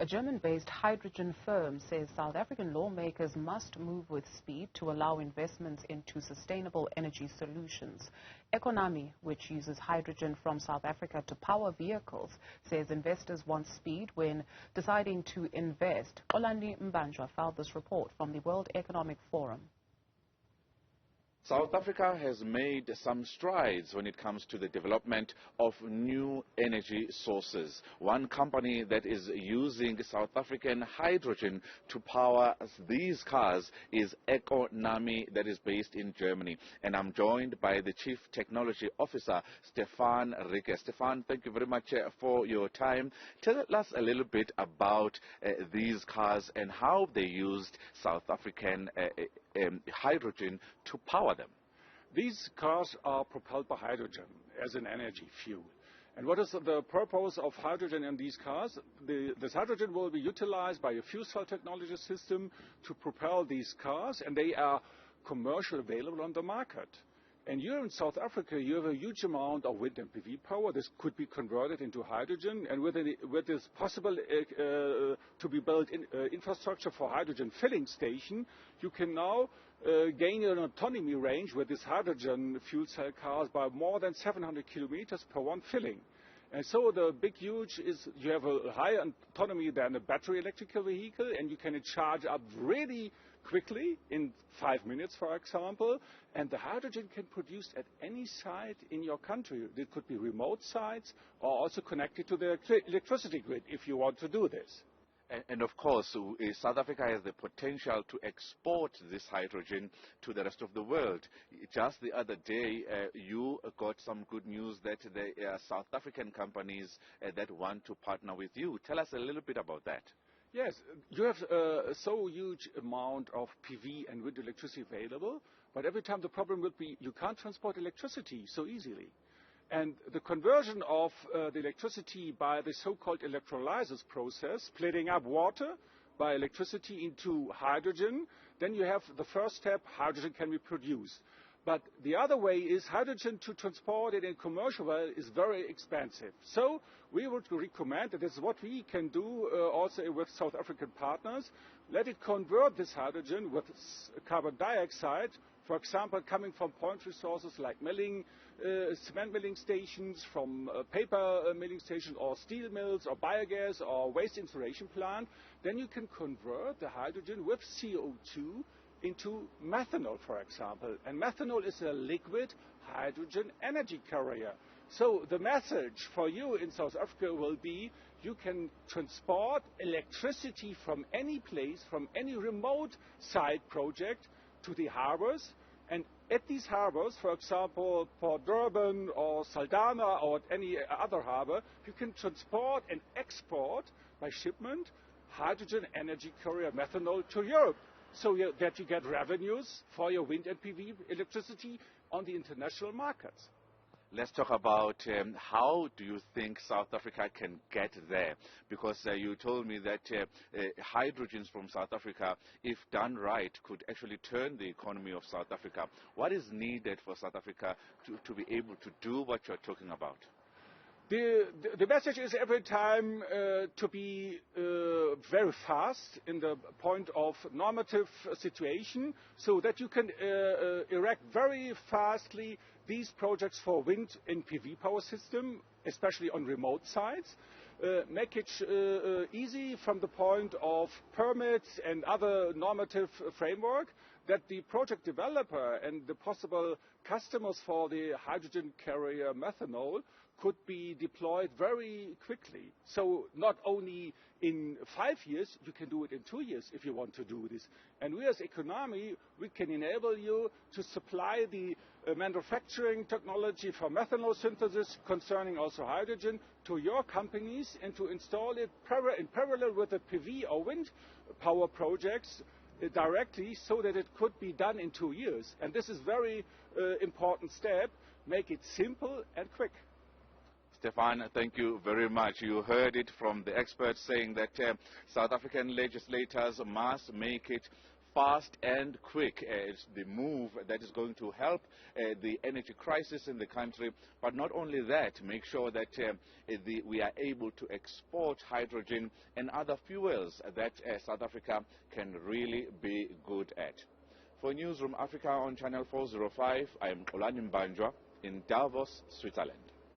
A German-based hydrogen firm says South African lawmakers must move with speed to allow investments into sustainable energy solutions. Ekonami, which uses hydrogen from South Africa to power vehicles, says investors want speed when deciding to invest. Xolani Mbanjwa filed this report from the World Economic Forum. South Africa has made some strides when it comes to the development of new energy sources. One company that is using South African hydrogen to power these cars is Ekonami, that is based in Germany. And I'm joined by the Chief Technology Officer, Stefan Rike. Stefan, thank you very much for your time. Tell us a little bit about these cars and how they used South African hydrogen to power them. These cars are propelled by hydrogen as an energy fuel. And what is the purpose of hydrogen in these cars? This hydrogen will be utilized by a fuel cell technology system to propel these cars, and they are commercially available on the market. And here in South Africa, you have a huge amount of wind and PV power. This could be converted into hydrogen. And with this possible to be built infrastructure for hydrogen filling station, you can now gain an autonomy range with this hydrogen fuel cell cars by more than 700 kilometers per one filling. And so the big huge is you have a higher autonomy than a battery electrical vehicle, and you can charge up really quickly in 5 minutes, for example. And the hydrogen can be produced at any site in your country. It could be remote sites or also connected to the electricity grid if you want to do this. And of course, South Africa has the potential to export this hydrogen to the rest of the world. Just the other day, you got some good news that there are South African companies that want to partner with you. Tell us a little bit about that. Yes, you have so huge amount of PV and wind electricity available, but every time the problem will be you can't transport electricity so easily. And the conversion of the electricity by the so-called electrolysis process, splitting up water by electricity into hydrogen, then you have the first step, hydrogen can be produced. But the other way is hydrogen to transport it in commercial way is very expensive. So we would recommend, that is what we can do also with South African partners, let it convert this hydrogen with carbon dioxide, for example, coming from point resources like milling, cement milling stations, from paper milling stations, or steel mills, or biogas, or waste incineration plant. Then you can convert the hydrogen with CO2 into methanol, for example. And methanol is a liquid hydrogen energy carrier. So the message for you in South Africa will be you can transport electricity from any place, from any remote site project to the harbors. And at these harbors, for example, Port Durban or Saldanha or any other harbor, you can transport and export by shipment hydrogen energy carrier methanol to Europe, so that you get revenues for your wind and PV electricity on the international markets. Let's talk about how do you think South Africa can get there? Because you told me that hydrogens from South Africa, if done right, could actually turn the economy of South Africa. What is needed for South Africa to be able to do what you're talking about? The message is every time to be very fast in the point of normative situation, so that you can erect very fastly these projects for wind and PV power system, especially on remote sites. Make it easy from the point of permits and other normative framework, that the project developer and the possible customers for the hydrogen carrier methanol could be deployed very quickly. So not only in 5 years, you can do it in 2 years if you want to do this. And we as Ekonami, we can enable you to supply the manufacturing technology for methanol synthesis concerning also hydrogen to your companies and to install it in parallel with the PV or wind power projects directly, so that it could be done in 2 years. And this is a very important step. Make it simple and quick. Stefan, thank you very much. You heard it from the experts saying that South African legislators must make it fast and quick. It's the move that is going to help the energy crisis in the country, but not only that, make sure that we are able to export hydrogen and other fuels that South Africa can really be good at. For Newzroom Africa on Channel 405, I am Xolani Mbanjwa in Davos, Switzerland.